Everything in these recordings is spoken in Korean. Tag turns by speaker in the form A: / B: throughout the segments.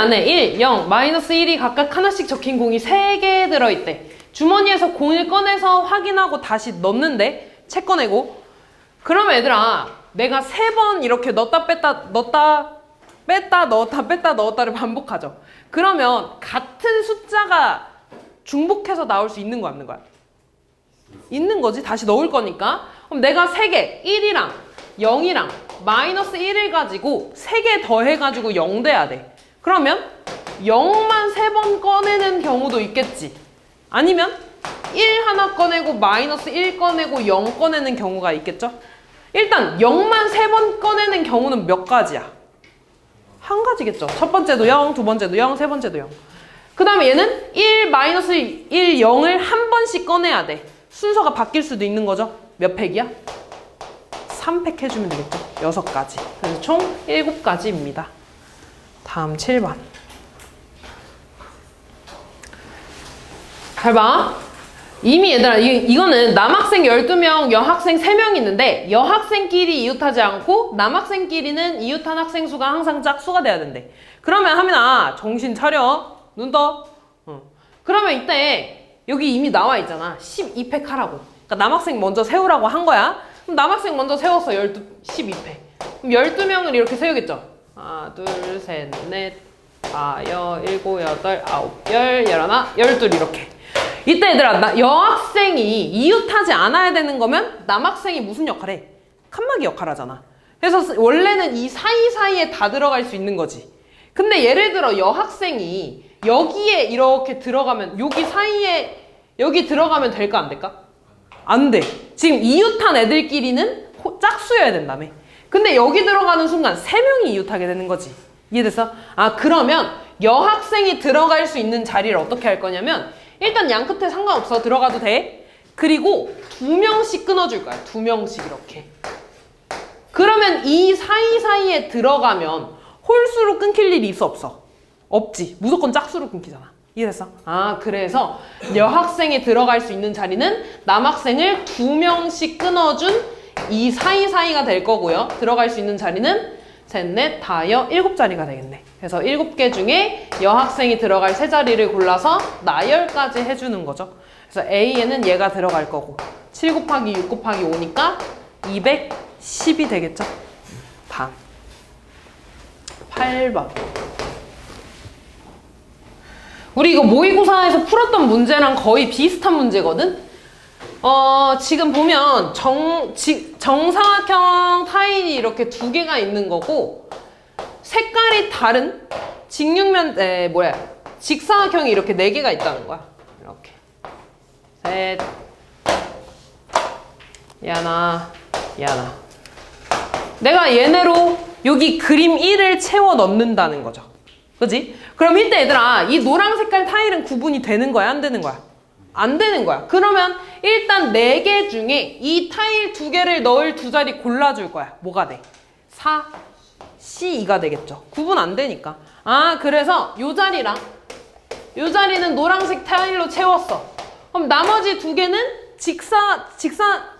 A: 안에 1, 0, 마이너스 1이 각각 하나씩 적힌 공이 3개 들어있대. 주머니에서 공을 꺼내서 확인하고 다시 넣는데 채 꺼내고. 그러면 얘들아 내가 3번 이렇게 넣었다 뺐다 넣었다 뺐다 넣었다 뺐다 넣었다를 반복하죠. 그러면 같은 숫자가 중복해서 나올 수 있는 거야 없는 거야? 있는 거지. 다시 넣을 거니까. 그럼 내가 3개 1이랑 0이랑 마이너스 1을 가지고 3개 더해가지고 0 돼야 돼. 그러면 0만 3번 꺼내는 경우도 있겠지. 아니면 1 하나 꺼내고 마이너스 1 꺼내고 0 꺼내는 경우가 있겠죠. 일단 0만 3번 꺼내는 경우는 몇 가지야? 한 가지겠죠. 첫 번째도 0, 두 번째도 0, 세 번째도 0. 그 다음에 얘는 1, 마이너스 1, 0을 한 번씩 꺼내야 돼. 순서가 바뀔 수도 있는 거죠. 몇 팩이야? 3팩 해주면 되겠죠. 6가지. 그래서 총 7가지입니다. 다음 7번. 잘 봐. 이미 얘들아 이거는 남학생 12명, 여학생 3명 있는데 여학생끼리 이웃하지 않고 남학생끼리는 이웃한 학생 수가 항상 짝수가 돼야 된대. 그러면 하민아 정신 차려. 눈 떠. 그러면 이때 여기 이미 나와 있잖아. 12팩 하라고. 그러니까 남학생 먼저 세우라고 한 거야. 그럼 남학생 먼저 세웠어. 12팩. 그럼 12명을 이렇게 세우겠죠. 하나, 둘, 셋, 넷, 다, 여, 일곱, 여덟, 아홉, 열, 열하나, 열둘 이렇게. 이때 얘들아 여학생이 이웃하지 않아야 되는 거면 남학생이 무슨 역할 해? 칸막이 역할 하잖아. 그래서 원래는 이 사이사이에 다 들어갈 수 있는 거지. 근데 예를 들어 여학생이 여기에 이렇게 들어가면 여기 사이에 여기 들어가면 될까 안 될까? 안 돼. 지금 이웃한 애들끼리는 짝수여야 된다며. 근데 여기 들어가는 순간 3명이 이웃하게 되는 거지. 이해됐어? 아 그러면 여학생이 들어갈 수 있는 자리를 어떻게 할 거냐면 일단 양 끝에 상관없어. 들어가도 돼. 그리고 2명씩 끊어줄 거야. 2명씩 이렇게. 그러면 이 사이사이에 들어가면 홀수로 끊길 일이 있어 없어? 없지. 무조건 짝수로 끊기잖아. 이해됐어? 아 그래서 여학생이 들어갈 수 있는 자리는 남학생을 2명씩 끊어준 이 사이사이가 될 거고요. 들어갈 수 있는 자리는 셋, 넷, 다, 여, 7자리가 되겠네. 그래서 7개 중에 여학생이 들어갈 3자리를 골라서 나열까지 해주는 거죠. 그래서 A에는 얘가 들어갈 거고 7 곱하기 6 곱하기 5니까 210이 되겠죠. 다음 8번. 우리 이거 모의고사에서 풀었던 문제랑 거의 비슷한 문제거든? 지금 보면 정사각형 타일이 이렇게 2개가 있는 거고 색깔이 다른 직사각형이 이렇게 4개가 있다는 거야. 이렇게 셋 야나 내가 얘네로 여기 그림 1을 채워 넣는다는 거죠. 그지? 그럼 이때 얘들아 이 노란 색깔 타일은 구분이 되는 거야 안 되는 거야? 안 되는 거야. 그러면 일단 4개 중에 이 타일 2개를 넣을 2자리 골라줄 거야. 뭐가 돼? 4, C2가 되겠죠. 구분 안 되니까. 아 그래서 요 자리랑 요 자리는 노란색 타일로 채웠어. 그럼 나머지 2개는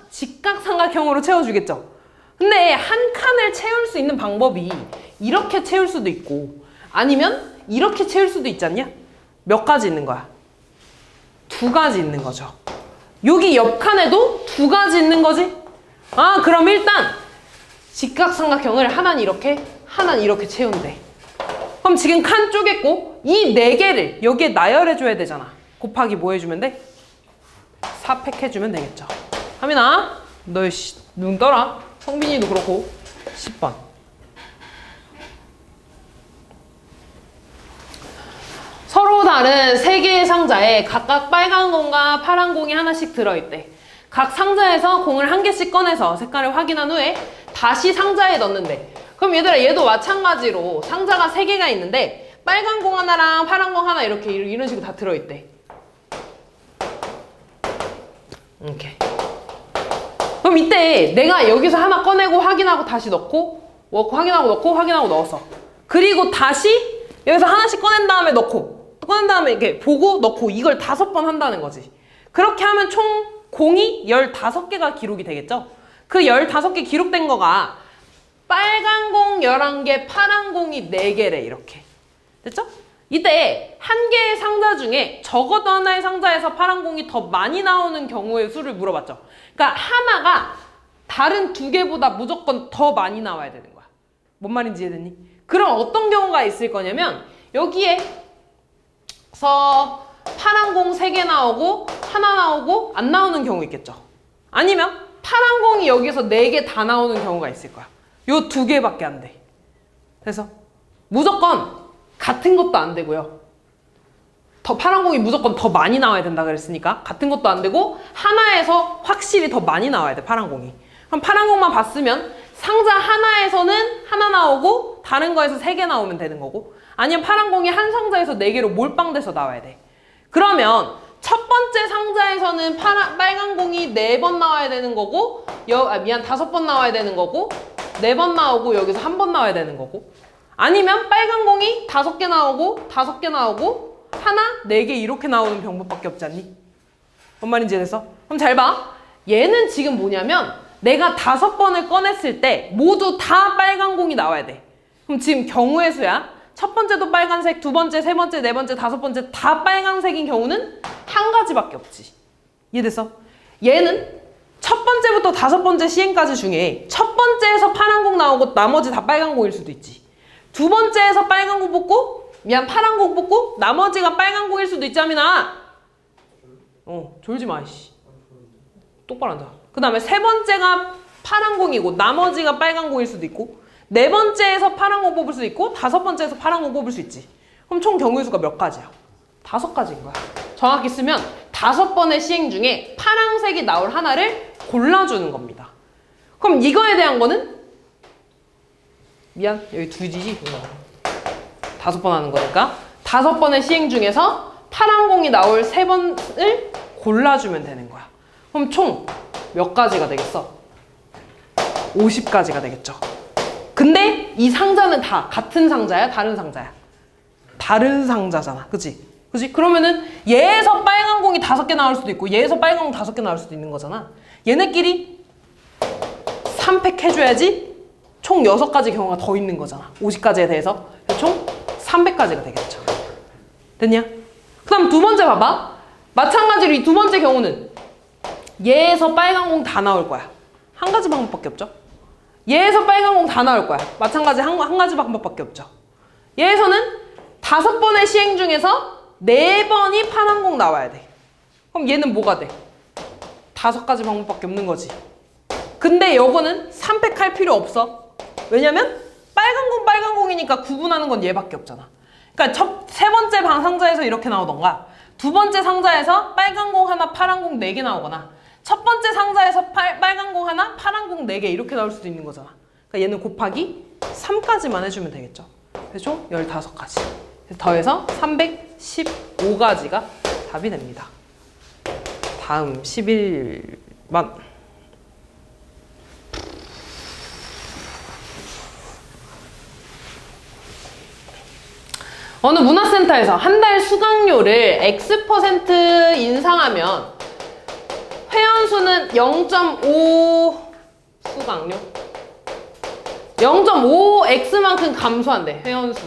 A: 직각삼각형으로 채워주겠죠. 근데 한 칸을 채울 수 있는 방법이 이렇게 채울 수도 있고 아니면 이렇게 채울 수도 있지 않냐? 몇 가지 있는 거야? 2가지 있는 거죠. 여기 옆 칸에도 2가지 있는 거지? 아 그럼 일단 직각삼각형을 하나는 이렇게 채운대. 그럼 지금 칸 쪼갰고 이 4개를 여기에 나열해줘야 되잖아. 곱하기 뭐 해주면 돼? 4팩 해주면 되겠죠. 하민아 너 눈 떠라. 성빈이도 그렇고 10번. 서로 다른 3개의 상자에 각각 빨간 공과 파란 공이 하나씩 들어있대. 각 상자에서 공을 1개씩 꺼내서 색깔을 확인한 후에 다시 상자에 넣는데 그럼 얘들아 얘도 마찬가지로 상자가 3개가 있는데 빨간 공 하나랑 파란 공 하나 이렇게 이런 식으로 다 들어있대. 이렇게. 그럼 이때 내가 여기서 하나 꺼내고 확인하고 다시 넣고 확인하고 넣고 확인하고 넣었어. 그리고 다시 여기서 하나씩 꺼낸 다음에 넣고 꺼낸 다음에 이렇게 보고 넣고 이걸 5번 한다는 거지. 그렇게 하면 총 공이 15개가 기록이 되겠죠? 그 15개 기록된 거가 빨간 공 11개, 파란 공이 4개래 이렇게. 됐죠? 이때 한 개의 상자 중에 적어도 하나의 상자에서 파란 공이 더 많이 나오는 경우의 수를 물어봤죠. 그러니까 하나가 다른 두 개보다 무조건 더 많이 나와야 되는 거야. 뭔 말인지 이해됐니? 그럼 어떤 경우가 있을 거냐면 여기에서 파란 공 3개 나오고 하나 나오고 안 나오는 경우 있겠죠. 아니면 파란 공이 여기서 4개 다 나오는 경우가 있을 거야. 요 2개밖에 안 돼. 그래서 무조건 같은 것도 안 되고요. 더 파란 공이 무조건 더 많이 나와야 된다 그랬으니까 같은 것도 안 되고 하나에서 확실히 더 많이 나와야 돼, 파란 공이. 그럼 파란 공만 봤으면 상자 하나에서는 하나 나오고 다른 거에서 3개 나오면 되는 거고, 아니면 파란 공이 한 상자에서 4개로 몰빵돼서 나와야 돼. 그러면 첫 번째 상자에서는 빨간 공이 4번 나와야 되는 거고 5번 나와야 되는 거고 4번 나오고 여기서 1번 나와야 되는 거고, 아니면 빨간 공이 5개 나오고 5개 나오고 하나, 4개 이렇게 나오는 방법밖에 없지 않니? 뭔 말인지 이해됐어? 그럼 잘 봐. 얘는 지금 뭐냐면 내가 5번을 꺼냈을 때 모두 다 빨간 공이 나와야 돼. 그럼 지금 경우의 수야. 첫 번째도 빨간색, 두 번째, 세 번째, 네 번째, 5번째 다 빨간색인 경우는 한 가지밖에 없지. 이해됐어? 얘는 첫 번째부터 5번째 시행까지 중에 첫 번째에서 파란 공 나오고 나머지 다 빨간 공일 수도 있지. 두 번째에서 빨간 공 뽑고 파란 공 뽑고 나머지가 빨간 공일 수도 있지, 하민아. 졸지 마, 씨. 똑바로 앉아. 그 다음에 세 번째가 파란 공이고 나머지가 빨간 공일 수도 있고, 네 번째에서 파란 공 뽑을 수도 있고 5번째에서 파란 공 뽑을 수 있지. 그럼 총 경우의 수가 몇 가지야? 5가지인 거야. 정확히 쓰면 5번의 시행 중에 파란색이 나올 하나를 골라주는 겁니다. 그럼 이거에 대한 거는 미안, 여기 2지지? 5번 하는 거니까 5번의 시행 중에서 파란 공이 나올 3번을 골라주면 되는 거야. 그럼 총 몇 가지가 되겠어? 50가지가 되겠죠. 근데 이 상자는 다 같은 상자야? 다른 상자야? 다른 상자잖아. 그치? 그치? 그러면은 얘에서 빨간 공이 5개 나올 수도 있고 얘에서 빨간 공 5개 나올 수도 있는 거잖아. 얘네끼리 3팩 해줘야지 총 6가지 경우가 더 있는 거잖아. 50가지에 대해서. 총 300가지가 되겠죠. 됐냐? 그 다음 두 번째 봐봐. 마찬가지로 이 두 번째 경우는 얘에서 빨간 공 다 나올 거야. 한 가지 방법밖에 없죠. 얘에서 빨간 공 다 나올 거야. 마찬가지 한 가지 방법밖에 없죠. 얘에서는 5번의 시행 중에서 4번이 파란 공 나와야 돼. 그럼 얘는 뭐가 돼? 5가지 방법밖에 없는 거지. 근데 요거는 3팩 할 필요 없어. 왜냐면 빨간 공이니까 구분하는 건 얘밖에 없잖아. 그러니까 세 번째 방 상자에서 이렇게 나오던가, 두 번째 상자에서 빨간 공 하나, 파란 공 4개 나오거나, 첫 번째 상자에서 빨간 공 하나, 파란 공 4개 이렇게 나올 수도 있는 거잖아. 그러니까 얘는 곱하기 3까지만 해주면 되겠죠. 그래서 총 15가지. 그래서 더해서 315가지가 답이 됩니다. 다음 11번. 어느 문화센터에서 한 달 수강료를 X% 인상하면 회원수는 0.5 수강료? 0.5X만큼 감소한대, 회원수.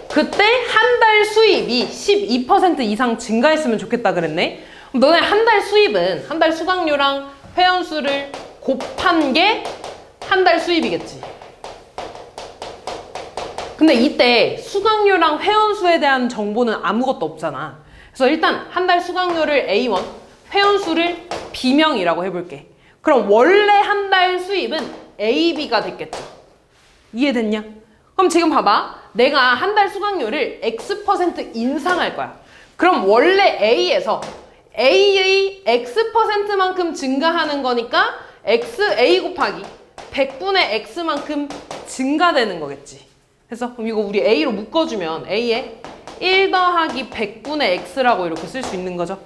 A: 그때 한 달 수입이 12% 이상 증가했으면 좋겠다 그랬네. 그럼 너네 한 달 수입은 한 달 수강료랑 회원수를 곱한 게 한 달 수입이겠지. 근데 이때 수강료랑 회원수에 대한 정보는 아무것도 없잖아. 그래서 일단 한 달 수강료를 A1, 회원수를 B명이라고 해볼게. 그럼 원래 한 달 수입은 AB가 됐겠죠. 이해됐냐? 그럼 지금 봐봐. 내가 한 달 수강료를 X% 인상할 거야. 그럼 원래 A에서 A의 X%만큼 증가하는 거니까 A 곱하기 100분의 X만큼 증가되는 거겠지. 그래서 그럼 이거 우리 A로 묶어주면 A에 1 더하기 100분의 X라고 이렇게 쓸 수 있는 거죠.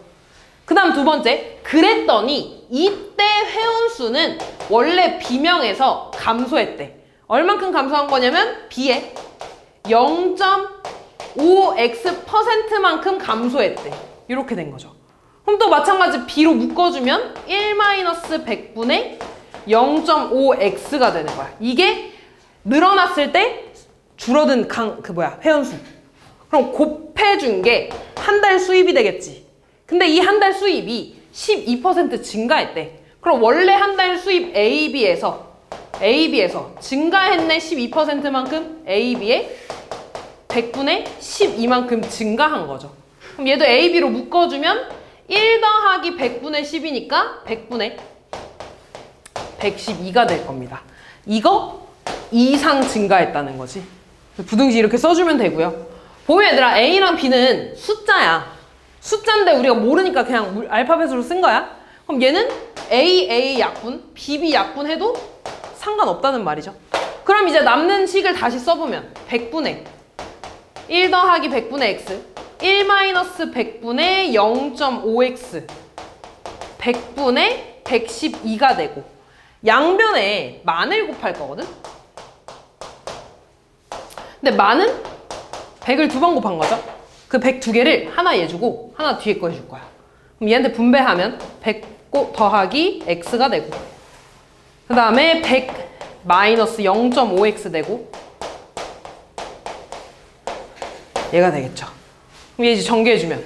A: 그 다음 두 번째, 그랬더니 이때 회원수는 원래 B명에서 감소했대. 얼만큼 감소한 거냐면 B에 0.5X%만큼 감소했대. 이렇게 된 거죠. 그럼 또 마찬가지 B로 묶어주면 1-100분의 0.5X가 되는 거야. 이게 늘어났을 때 줄어든 회원수. 그럼 곱해준 게 한 달 수입이 되겠지. 근데 이 한 달 수입이 12% 증가했대. 그럼 원래 한 달 수입 AB에서 증가했네 12%만큼 AB에 100분의 12만큼 증가한 거죠. 그럼 얘도 AB로 묶어주면 1 더하기 100분의 10이니까 100분의 112가 될 겁니다. 이거 이상 증가했다는 거지. 부등식 이렇게 써주면 되고요. 보면 얘들아 A랑 B는 숫자야. 숫자인데 우리가 모르니까 그냥 알파벳으로 쓴 거야. 그럼 얘는 A 약분, B 약분 해도 상관없다는 말이죠. 그럼 이제 남는 식을 다시 써보면 100분의 1 더하기 100분의 x 1 마이너스 100분의 0.5x 100분의 112가 되고 양변에 만을 곱할 거거든? 근데 만은 100을 2번 곱한 거죠? 그 100 2개를 하나 얘 주고 하나 뒤에 거 해줄 거야. 그럼 얘한테 분배하면 100 더하기 x가 되고 그 다음에 100 마이너스 0.5x 되고 얘가 되겠죠. 그럼 얘 이제 전개해주면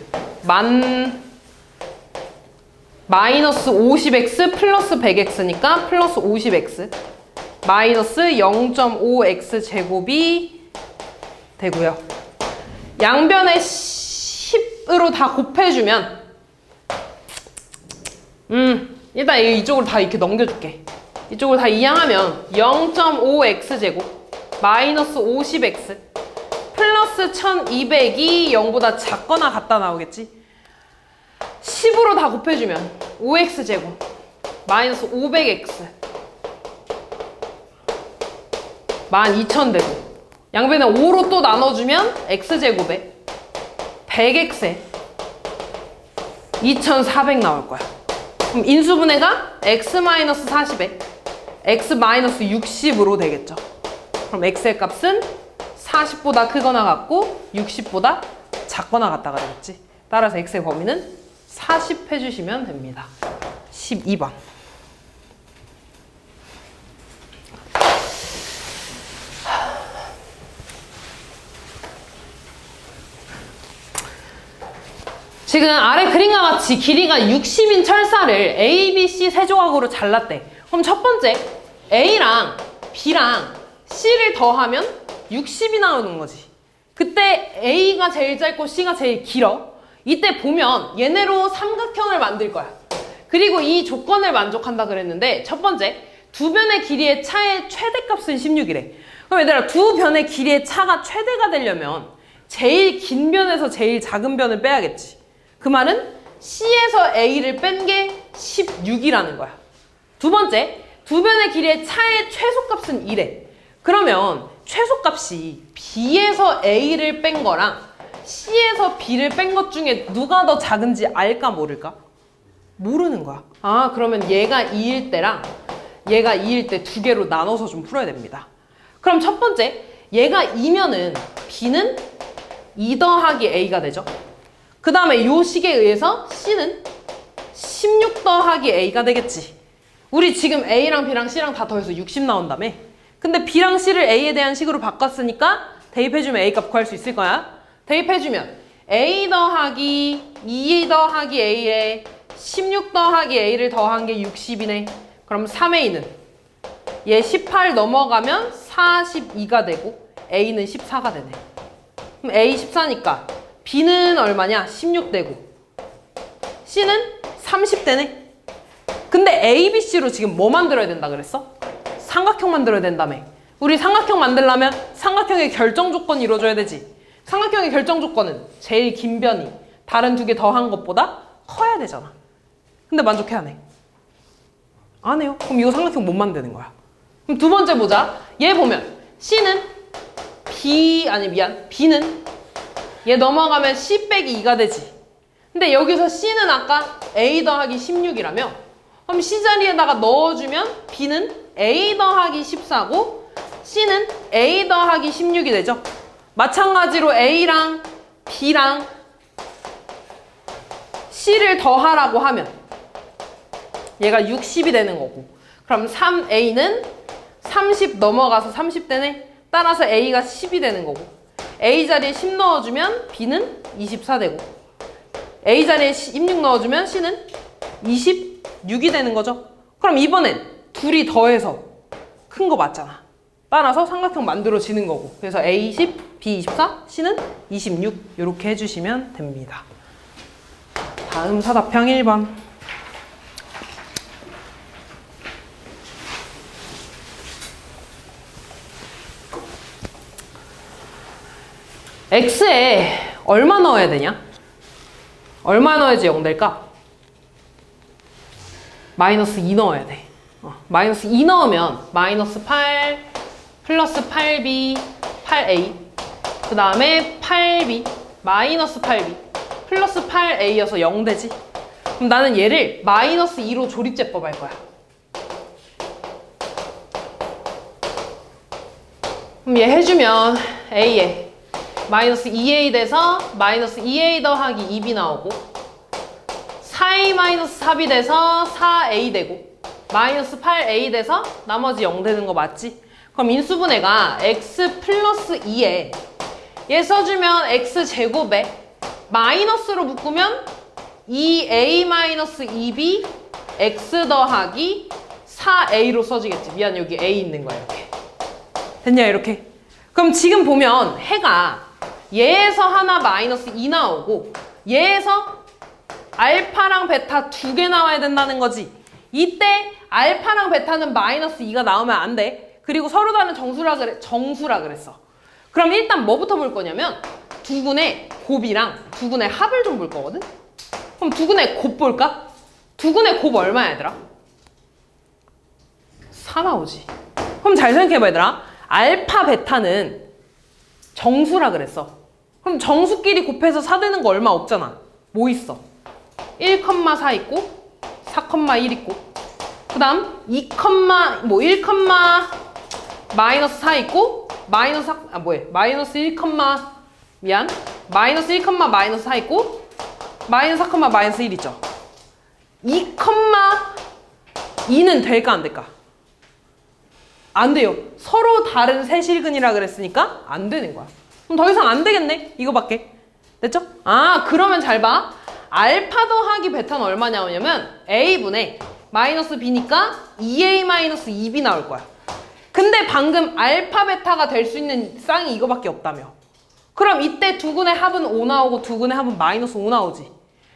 A: 마이너스 50x 플러스 100x니까 플러스 50x 마이너스 0.5x 제곱이 되고요. 양변에 10으로 다 곱해주면 일단 이쪽으로 다 이렇게 넘겨줄게. 이쪽으로 다 이항하면 0.5x 제곱 마이너스 50x 플러스 1200이 0보다 작거나 같다 나오겠지? 10으로 다 곱해주면 5x 제곱 마이너스 500x 12,000 되고 양변에 5로 또 나눠주면 x제곱에 100x에 2,400 나올 거야. 그럼 인수분해가 x-40에 x-60으로 되겠죠. 그럼 x의 값은 40보다 크거나 같고 60보다 작거나 같다가 되겠지. 따라서 x의 범위는 40 해주시면 됩니다. 12번. 지금 아래 그림과 같이 길이가 60인 철사를 A, B, C 세 조각으로 잘랐대. 그럼 첫 번째 A랑 B랑 C를 더하면 60이 나오는 거지. 그때 A가 제일 짧고 C가 제일 길어. 이때 보면 얘네로 삼각형을 만들 거야. 그리고 이 조건을 만족한다 그랬는데 첫 번째 두 변의 길이의 차의 최대값은 16이래. 그럼 얘들아 두 변의 길이의 차가 최대가 되려면 제일 긴 변에서 제일 작은 변을 빼야겠지. 그 말은 C에서 A를 뺀 게 16이라는 거야. 두 번째, 두 변의 길이의 차의 최소값은 2래. 그러면 최소값이 B에서 A를 뺀 거랑 C에서 B를 뺀 것 중에 누가 더 작은지 알까 모를까? 모르는 거야. 아, 그러면 얘가 2일 때랑 얘가 2일 때 두 개로 나눠서 좀 풀어야 됩니다. 그럼 첫 번째, 얘가 2면은 B는 2 더하기 A가 되죠. 그 다음에 요 식에 의해서 C는 16 더하기 A가 되겠지. 우리 지금 A랑 B랑 C랑 다 더해서 60 나온다며. 근데 B랑 C를 A에 대한 식으로 바꿨으니까 대입해주면 A 값 구할 수 있을 거야. 대입해주면 A 더하기 2 더하기 A에 16 더하기 A를 더한 게 60이네. 그럼 3A는 얘 18 넘어가면 42가 되고 A는 14가 되네. 그럼 A 14니까 B는 얼마냐? 16 되고 C는 30 되네. 근데 A, B, C로 지금 뭐 만들어야 된다 그랬어? 삼각형 만들어야 된다며. 우리 삼각형 만들려면 삼각형의 결정 조건이 이루어져야 되지. 삼각형의 결정 조건은 제일 긴 변이 다른 두 개 더한 것보다 커야 되잖아. 근데 만족해 안 해? 안 해요. 그럼 이거 삼각형 못 만드는 거야. 그럼 두 번째 보자. 얘 보면 C는 B는 얘 넘어가면 C 빼기 2가 되지. 근데 여기서 C는 아까 A 더하기 16이라며 그럼 C 자리에다가 넣어주면 B는 A 더하기 14고 C는 A 더하기 16이 되죠. 마찬가지로 A랑 B랑 C를 더하라고 하면 얘가 60이 되는 거고 그럼 3A는 30 넘어가서 30 되네. 따라서 A가 10이 되는 거고 A 자리에 10 넣어주면 B는 24 되고 A 자리에 16 넣어주면 C는 26이 되는 거죠. 그럼 이번엔 둘이 더해서 큰 거 맞잖아. 따라서 삼각형 만들어지는 거고 그래서 A 10, B 24, C는 26 이렇게 해주시면 됩니다. 다음 사답형 1번. X에 얼마 넣어야 되냐? 얼마 넣어야지 0 될까? 마이너스 2 넣어야 돼. 마이너스 2 넣으면 마이너스 8 플러스 8B 8A 그 다음에 8B 마이너스 8B 플러스 8A여서 0 되지? 그럼 나는 얘를 마이너스 2로 조립제법 할 거야. 그럼 얘 해주면 A에 마이너스 2A 돼서 마이너스 2A 더하기 2B 나오고 4A 마이너스 4B 돼서 4A 되고 마이너스 8A 돼서 나머지 0 되는 거 맞지? 그럼 인수분해가 X 플러스 2에 얘 써주면 X 제곱에 마이너스로 묶으면 2A 마이너스 2B X 더하기 4A로 써지겠지. 미안 여기 A 있는 거야 이렇게. 됐냐 이렇게. 그럼 지금 보면 해가 얘에서 하나 마이너스 2 나오고 얘에서 알파랑 베타 2개 나와야 된다는 거지. 이때 알파랑 베타는 마이너스 2가 나오면 안 돼. 그리고 서로 다른 정수라 그랬어. 그럼 일단 뭐부터 볼 거냐면 두근의 곱이랑 두근의 합을 좀 볼 거거든. 그럼 두근의 곱 볼까? 두근의 곱 얼마야 얘들아? 4 나오지. 그럼 잘 생각해봐 얘들아. 알파 베타는 정수라 그랬어. 그럼 정수끼리 곱해서 4 되는 거 얼마 없잖아. 뭐 있어? 1,4 있고 4,1 있고 그 다음 1, 마이너스 4 있고 마이너스 1, 미안 마이너스 1, 마이너스 4 있고 마이너스 4, 마이너스 1 있죠. 2,2는 될까 안 될까? 안 돼요. 서로 다른 세실근이라 그랬으니까 안 되는 거야. 그럼 더 이상 안 되겠네. 이거밖에. 됐죠? 아 그러면 잘 봐. 알파 더하기 베타는 얼마 나오냐면 A분의 마이너스 B니까 2A 마이너스 2B 나올 거야. 근데 방금 알파 베타가 될 수 있는 쌍이 이거밖에 없다며. 그럼 이때 두근의 합은 5 나오고 두근의 합은 마이너스 5 나오지.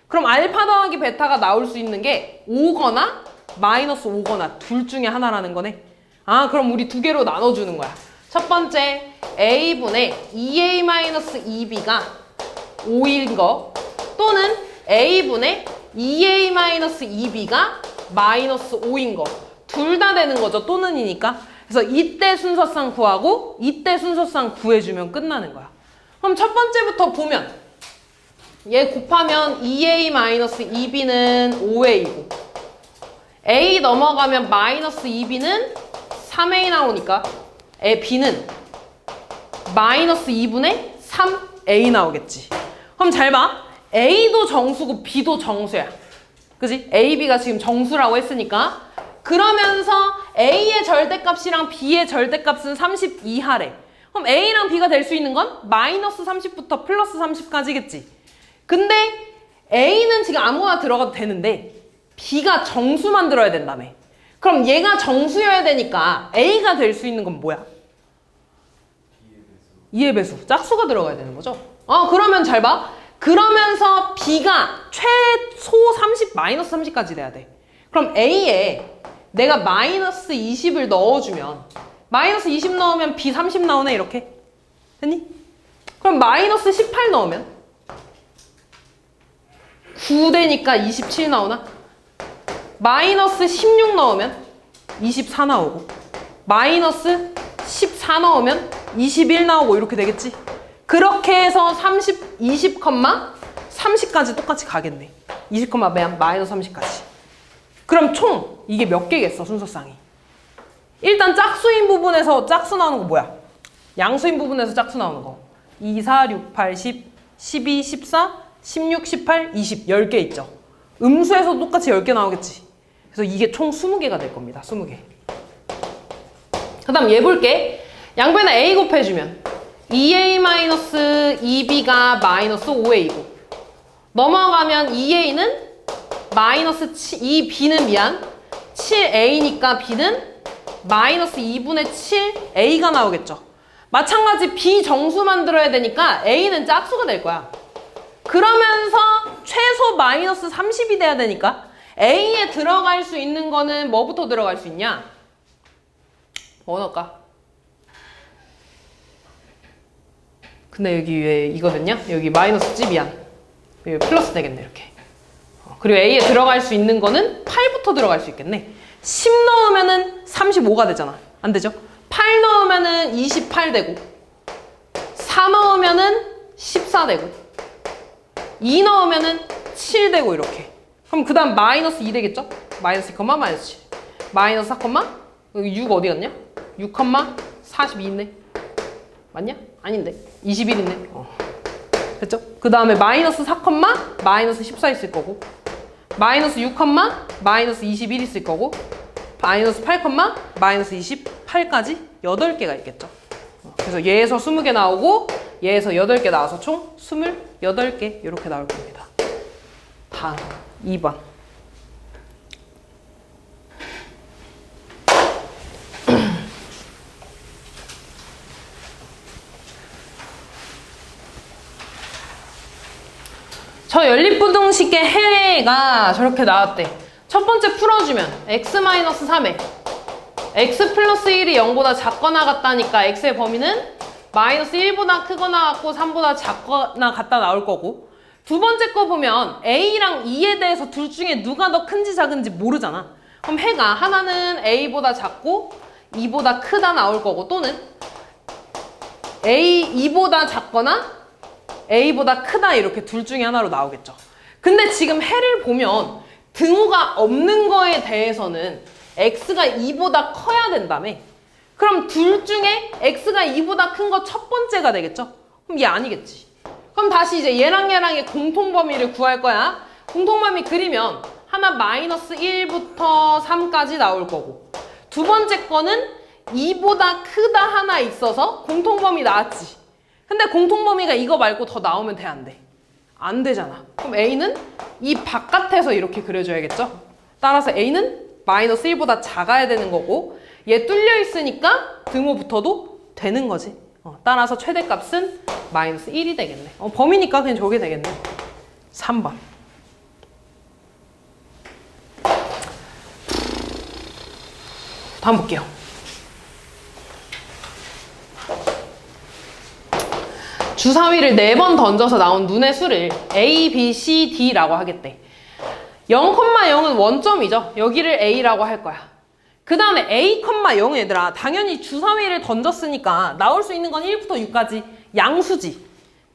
A: 그럼 알파 더하기 베타가 나올 수 있는 게 5거나 마이너스 5거나 둘 중에 하나라는 거네. 아 그럼 우리 두 개로 나눠주는 거야. 첫 번째 A분의 2A 마이너스 2B가 5인 거 또는 A분의 2A 마이너스 2B가 마이너스 5인 거 둘 다 되는 거죠. 또는이니까. 그래서 이때 순서상 구하고 이때 순서상 구해주면 끝나는 거야. 그럼 첫 번째부터 보면 얘 곱하면 2A 마이너스 2B는 5A고 A 넘어가면 마이너스 2B는 3A 나오니까 B는 마이너스 2분의 3A 나오겠지. 그럼 잘 봐. A도 정수고 B도 정수야. 그지? A, B가 지금 정수라고 했으니까 그러면서 A의 절대값이랑 B의 절대값은 30 이하래. 그럼 A랑 B가 될 수 있는 건 마이너스 30부터 플러스 30까지겠지. 근데 A는 지금 아무거나 들어가도 되는데 B가 정수 만들어야 된다며. 그럼 얘가 정수여야 되니까 A가 될 수 있는 건 뭐야? 2의 배수. 짝수가 들어가야 되는 거죠. 그러면 잘 봐. 그러면서 B가 최소 30, 마이너스 30까지 돼야 돼. 그럼 A에 내가 마이너스 20을 넣어주면 마이너스 20 넣으면 B 30 나오네 이렇게. 됐니? 그럼 마이너스 18 넣으면 9 되니까 27 나오나? 마이너스 16 넣으면 24 나오고 마이너스 14 넣으면 21 나오고 이렇게 되겠지? 그렇게 해서 30, 20, 30까지 똑같이 가겠네. 20, 마이너스 30까지. 그럼 총 이게 몇 개겠어 순서상이? 일단 짝수인 부분에서 짝수 나오는 거 뭐야? 양수인 부분에서 짝수 나오는 거 2, 4, 6, 8, 10, 12, 14, 16, 18, 20 10개 있죠. 음수에서도 똑같이 10개 나오겠지. 그래서 이게 총 20개가 될 겁니다. 20개. 그 다음 얘 볼게. 양변에 A 곱해주면 2A 마이너스 2B가 마이너스 5A고 넘어가면 2A는 마이너스 2B는 7A니까 B는 마이너스 2분의 7A가 나오겠죠. 마찬가지 B 정수 만들어야 되니까 A는 짝수가 될 거야. 그러면서 최소 마이너스 30이 돼야 되니까 A에 들어갈 수 있는 거는 뭐부터 들어갈 수 있냐? 뭐 넣을까? 근데 여기 왜 이거든요? 여기 마이너스 지 미안. 여기 플러스 되겠네 이렇게. 그리고 A에 들어갈 수 있는 거는 8부터 들어갈 수 있겠네. 10 넣으면은 35가 되잖아. 안 되죠? 8 넣으면은 28 되고 4 넣으면은 14 되고 2 넣으면은 7 되고 이렇게. 그럼 그 다음 마이너스 2 되겠죠? 마이너스 2, 마이너스 7. 마이너스 4, 여기 6 어디 갔냐? 6, 42 있네. 맞냐? 아닌데. 21 있네. 됐죠? 그 다음에 마이너스 4, 마이너스 14 있을 거고 마이너스 6, 마이너스 21 있을 거고 마이너스 8, 마이너스 28까지 8개가 있겠죠. 그래서 얘에서 20개 나오고 얘에서 8개 나와서 총 28개 이렇게 나올 겁니다. 다음 2번. 저 연립부등식의 해가 저렇게 나왔대. 첫 번째 풀어주면 x-3에 x 플러스 1이 0보다 작거나 같다니까 x의 범위는 마이너스 1보다 크거나 같고 3보다 작거나 같다 나올 거고 두 번째 거 보면 a랑 2에 대해서 둘 중에 누가 더 큰지 작은지 모르잖아. 그럼 해가 하나는 a보다 작고 2보다 크다 나올 거고 또는 a 2보다 작거나 A보다 크다 이렇게 둘 중에 하나로 나오겠죠. 근데 지금 해를 보면 등호가 없는 거에 대해서는 X가 2보다 커야 된다며. 그럼 둘 중에 X가 2보다 큰 거 첫 번째가 되겠죠. 그럼 얘 아니겠지. 그럼 다시 이제 얘랑 얘랑의 공통범위를 구할 거야. 공통범위 그리면 하나 마이너스 1부터 3까지 나올 거고 두 번째 거는 2보다 크다 하나 있어서 공통범위 나왔지. 근데 공통범위가 이거 말고 더 나오면 돼, 안 돼? 안 되잖아. 그럼 A는 이 바깥에서 이렇게 그려줘야겠죠? 따라서 A는 마이너스 1보다 작아야 되는 거고 얘 뚫려 있으니까 등호부터도 되는 거지. 따라서 최대값은 마이너스 1이 되겠네. 범위니까 그냥 저게 되겠네. 3번. 다음 볼게요. 주사위를 4번 던져서 나온 눈의 수를 A, B, C, D라고 하겠대. 0,0은 원점이죠. 여기를 A라고 할 거야. 그 다음에 A,0은 얘들아 당연히 주사위를 던졌으니까 나올 수 있는 건 1부터 6까지 양수지.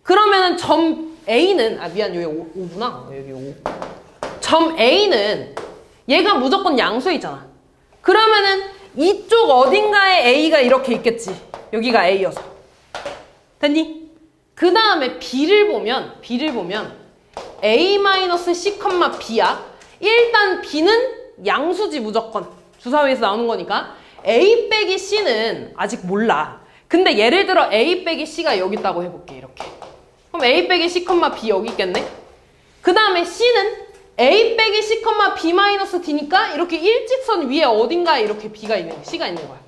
A: 그러면은 점 A는 미안 여기 5구나. 여기 5. 점 A는 얘가 무조건 양수에 있잖아. 그러면은 이쪽 어딘가에 A가 이렇게 있겠지. 여기가 A여서. 됐니? 그 다음에 B를 보면 A-C, B야. 일단 B는 양수지 무조건. 주사위에서 나오는 거니까. A 빼기 C는 아직 몰라. 근데 예를 들어 A 빼기 C가 여기 있다고 해볼게. 이렇게. 그럼 A 빼기 C, B 여기 있겠네. 그 다음에 C는 A 빼기 C, B-D니까 이렇게 일직선 위에 어딘가에 이렇게 B가 있는 거야. C가 있는 거야.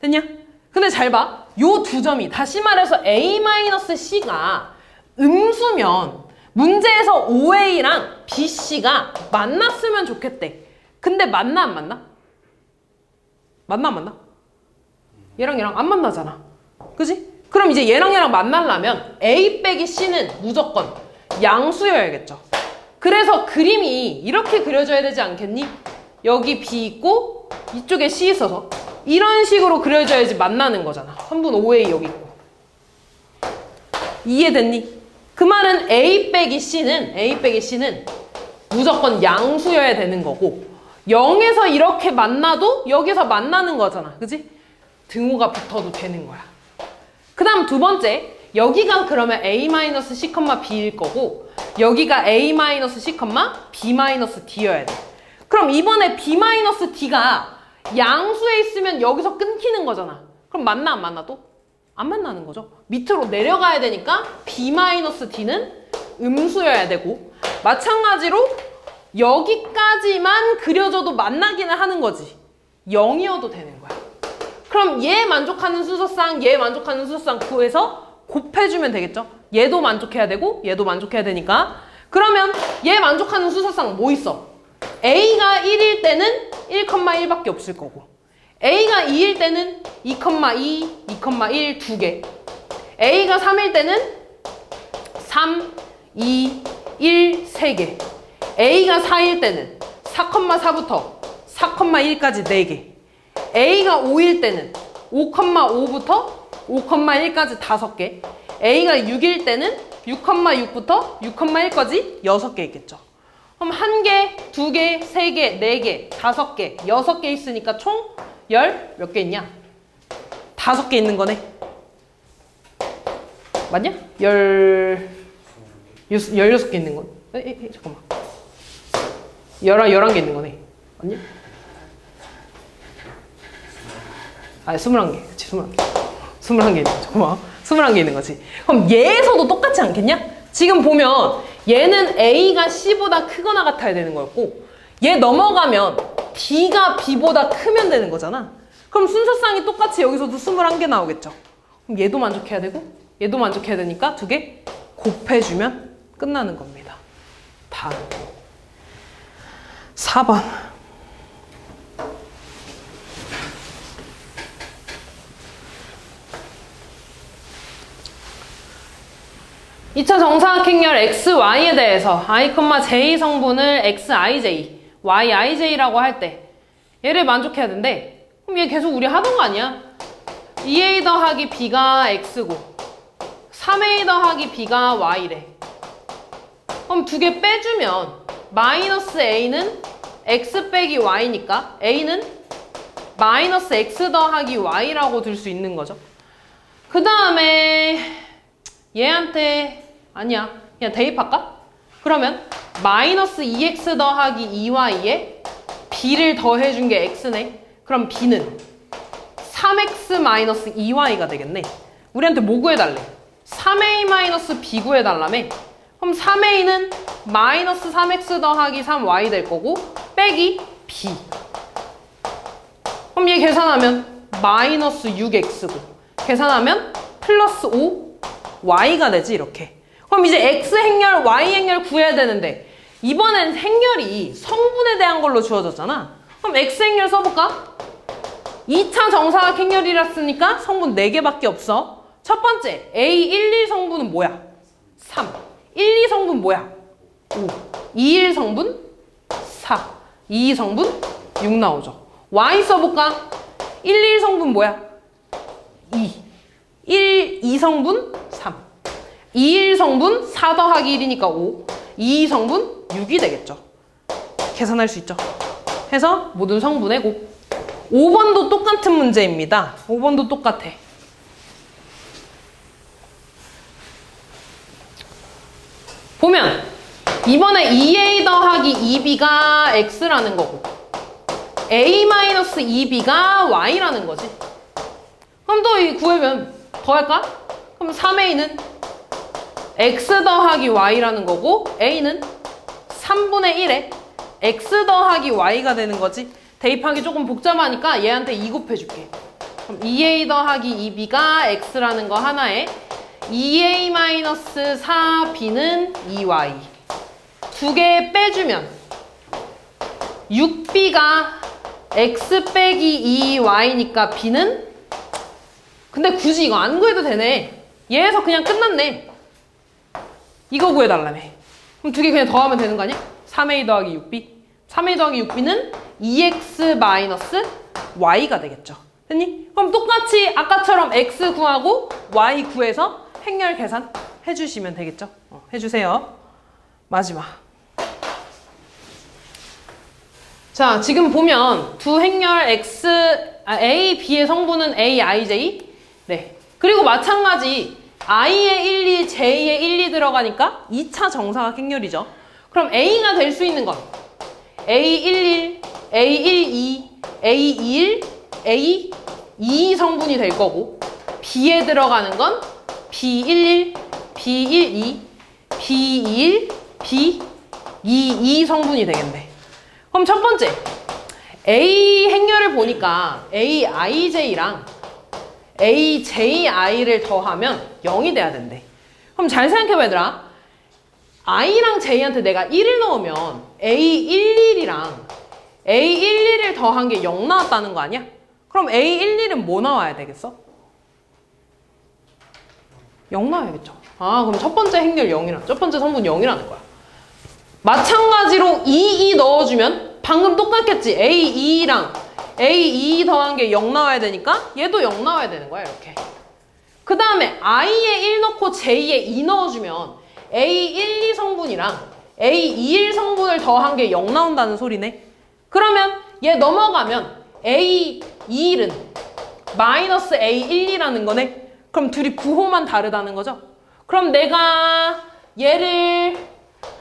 A: 됐냐? 근데 잘 봐. 요 두 점이 다시 말해서 A-C가 음수면 문제에서 OA랑 BC가 만났으면 좋겠대. 근데 만나 안 만나? 만나? 얘랑 얘랑 안 만나잖아. 그지? 그럼 이제 얘랑 얘랑 만나려면 A 빼기 C는 무조건 양수여야겠죠. 그래서 그림이 이렇게 그려져야 되지 않겠니? 여기 B 있고 이쪽에 C 있어서 이런 식으로 그려져야지 만나는 거잖아. 3분 5A 여기 있고. 이해됐니? 그 말은 A 빼기 C는 무조건 양수여야 되는 거고 0에서 이렇게 만나도 여기서 만나는 거잖아. 그지? 등호가 붙어도 되는 거야. 그 다음 두 번째 여기가 그러면 A-C, B일 거고 여기가 A-C, B-D여야 돼. 그럼 이번에 B-D가 양수에 있으면 여기서 끊기는 거잖아. 그럼 만나 안 만나 또? 안 만나는 거죠. 밑으로 내려가야 되니까 B-D는 음수여야 되고 마찬가지로 여기까지만 그려줘도 만나기는 하는 거지. 0이어도 되는 거야. 그럼 얘 만족하는 수소상, 얘 만족하는 수소상 구해서 곱해주면 되겠죠. 얘도 만족해야 되고 얘도 만족해야 되니까. 그러면 얘 만족하는 수소상 뭐 있어? A가 1일 때는 1,1밖에 없을 거고 A가 2일 때는 2,2, 2,1 두 개 A가 3일 때는 3, 2, 1 세 개 A가 4일 때는 4,4부터 4,1까지 4개 A가 5일 때는 5,5부터 5,1까지 5개 A가 6일 때는 6,6부터 6,1까지 6개 있겠죠. 그럼 1개, 2개, 3개, 4개, 5개, 6개 있으니까 총 몇 개 있냐? 5개 있는 거네. 맞냐? 16개 있는 거. 잠깐만. 11개 있는 거네. 맞냐? 아, 21개. 그치, 21개. 21개 있는 거지. 잠깐만. 21개 있는 거지. 그럼 얘에서도 똑같지 않겠냐? 지금 보면 얘는 A가 C보다 크거나 같아야 되는 거였고 얘 넘어가면 D가 B보다 크면 되는 거잖아. 그럼 순서상이 똑같이 여기서도 21개 나오겠죠. 그럼 얘도 만족해야 되고 얘도 만족해야 되니까 2개 곱해주면 끝나는 겁니다. 다음 4번 2차 정사각행렬 XY에 대해서 I, J 성분을 XIJ, YIJ라고 할 때 얘를 만족해야 된대. 그럼 얘 계속 우리 하던 거 아니야? 2A 더하기 B가 X고 3A 더하기 B가 Y래. 그럼 2개 빼주면 마이너스 A는 X 빼기 Y니까 A는 마이너스 X 더하기 Y라고 들 수 있는 거죠. 그 다음에 얘한테 아니야 그냥 대입할까? 그러면 마이너스 2x 더하기 2y에 b를 더해준 게 x네. 그럼 b는 3x 마이너스 2y가 되겠네. 우리한테 뭐 구해달래? 3a 마이너스 b 구해달라며. 그럼 3a는 마이너스 3x 더하기 3y 될 거고 빼기 b. 그럼 얘 계산하면 마이너스 6x고 계산하면 플러스 5y가 되지 이렇게. 그럼 이제 x 행렬, y 행렬 구해야 되는데 이번엔 행렬이 성분에 대한 걸로 주어졌잖아. 그럼 x 행렬 써볼까? 2차 정사각 행렬이라 쓰니까 성분 4개밖에 없어. 첫 번째 A11 성분은 뭐야? 3. 12 성분 뭐야? 5. 21 성분 4. 22 성분 6 나오죠. y 써볼까? 11 성분 뭐야? 2. 2 성분 3. 21 성분 4 더하기 1이니까 5. 22 성분 6이 되겠죠. 계산할 수 있죠. 해서 모든 성분의 곱. 5번도 똑같은 문제입니다. 5번도 똑같아. 보면 이번에 2A 더하기 2B가 X라는 거고 A-2B가 Y라는 거지. 그럼 또 이 구하면 더 할까? 그럼 3A는 X 더하기 Y라는 거고 A는 3분의 1에 X 더하기 Y가 되는 거지. 대입하기 조금 복잡하니까 얘한테 2 곱해줄게. 그럼 2A 더하기 2B가 X라는 거 하나에 2A-4B는 2Y. 2개 빼주면 6B가 X 빼기 2Y니까 B는 근데 굳이 이거 안 구해도 되네. 얘에서 그냥 끝났네. 이거 구해달라며. 그럼 2개 그냥 더하면 되는 거 아니야? 3A 더하기 6B. 3A 더하기 6B는 2X 마이너스 Y가 되겠죠. 됐니? 그럼 똑같이 아까처럼 X 구하고 Y 구해서 행렬 계산 해주시면 되겠죠. 해주세요. 마지막. 자, 지금 보면 두 행렬 A, B의 성분은 A, I, J. 네. 그리고 마찬가지 I에 1, 2, J에 1, 2 들어가니까 2차 정사각 행렬이죠. 그럼 A가 될 수 있는 건 A11, A12, A21, 2 성분이 될 거고 B에 들어가는 건 B11, B12, B21, B22 성분이 되겠네. 그럼 첫 번째 A 행렬을 보니까 AIJ랑 AJI를 더하면 0이 돼야 된대. 그럼 잘 생각해봐 얘들아. I랑 J한테 내가 1을 넣으면 A11이랑 A11을 더한 게 0 나왔다는 거 아니야? 그럼 A11은 뭐 나와야 되겠어? 0 나와야겠죠. 아, 그럼 첫 번째 행렬 0이라, 첫 번째 성분 0이라는 거야. 마찬가지로 2 넣어주면 방금 똑같겠지. A2랑 A2 더한 게 0 나와야 되니까 얘도 0 나와야 되는 거야, 이렇게. 그 다음에 I에 1 넣고 J에 2 넣어주면 A12 성분이랑 A21 성분을 더한 게 0 나온다는 소리네. 그러면 얘 넘어가면 A21은 마이너스 A12라는 거네. 그럼 둘이 구호만 다르다는 거죠. 그럼 내가 얘를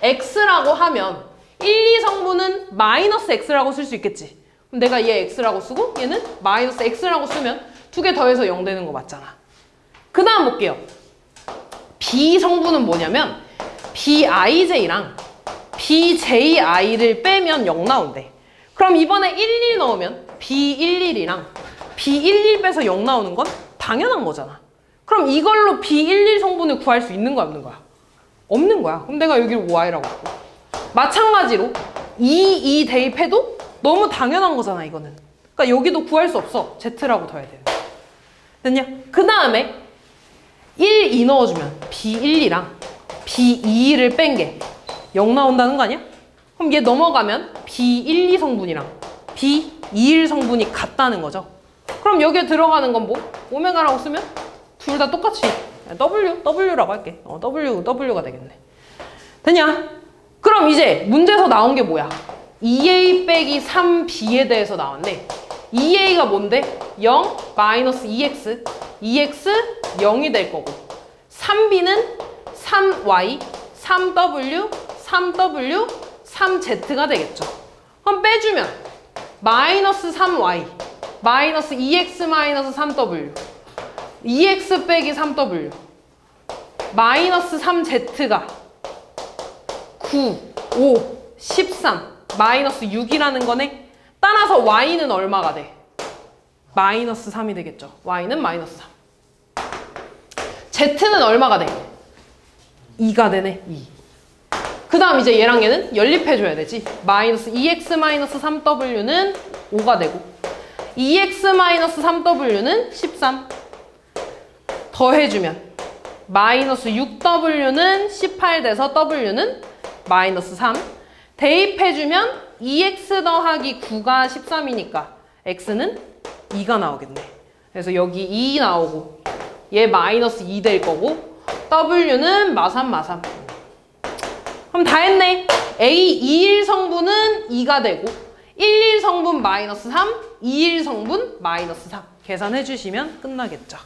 A: X라고 하면 1, 2 성분은 마이너스 X라고 쓸 수 있겠지. 그럼 내가 얘 X라고 쓰고 얘는 마이너스 X라고 쓰면 두 개 더해서 0 되는 거 맞잖아. 그 다음 볼게요. B 성분은 뭐냐면 BIJ랑 BJI를 빼면 0 나온대. 그럼 이번에 11 넣으면 B11이랑 B11 빼서 0 나오는 건 당연한 거잖아. 그럼 이걸로 B11 성분을 구할 수 있는 거야, 없는 거야? 없는 거야. 그럼 내가 여기를 Y라고 하고. 마찬가지로 2 대입해도 너무 당연한 거잖아, 이거는. 그러니까 여기도 구할 수 없어. Z라고 더해야 돼. 됐냐? 그 다음에 1, 2 넣어주면 B1이랑 B2를 뺀 게 0 나온다는 거 아니야? 그럼 얘 넘어가면 B12 성분이랑 B21 성분이 같다는 거죠. 그럼 여기에 들어가는 건 뭐? 오메가라고 쓰면 둘 다 똑같이 W라고 할게. W가 되겠네. 됐냐? 그럼 이제 문제에서 나온 게 뭐야? 2A 빼기 3B에 대해서 나왔네. 2A가 뭔데? 0, 마이너스 2X, 2X 0이 될 거고 3B는 3Y, 3W, 3W, 3Z가 되겠죠. 그럼 빼주면 마이너스 3Y, 마이너스 2X 마이너스 3W, 2X 빼기 3W, 마이너스 3Z가 9, 5, 13, 마이너스 6이라는 거네. 따라서 Y는 얼마가 돼? 마이너스 3이 되겠죠. Y는 마이너스 3. Z는 얼마가 돼? 2가 되네. 2. 그 다음 이제 얘랑 얘는 연립해줘야 되지. 마이너스 2x 마이너스 3w는 5가 되고 2x 마이너스 3w는 13. 더해주면 마이너스 6w는 18 돼서 w는 마이너스 3. 대입해주면 2x 더하기 9가 13이니까 x는 2가 나오겠네. 그래서 여기 2 나오고 얘 마이너스 2 될 거고 w는 마삼. 그럼 다 했네. A21 성분은 2가 되고 11 성분 마이너스 3, 21 성분 마이너스 3 계산해 주시면 끝나겠죠.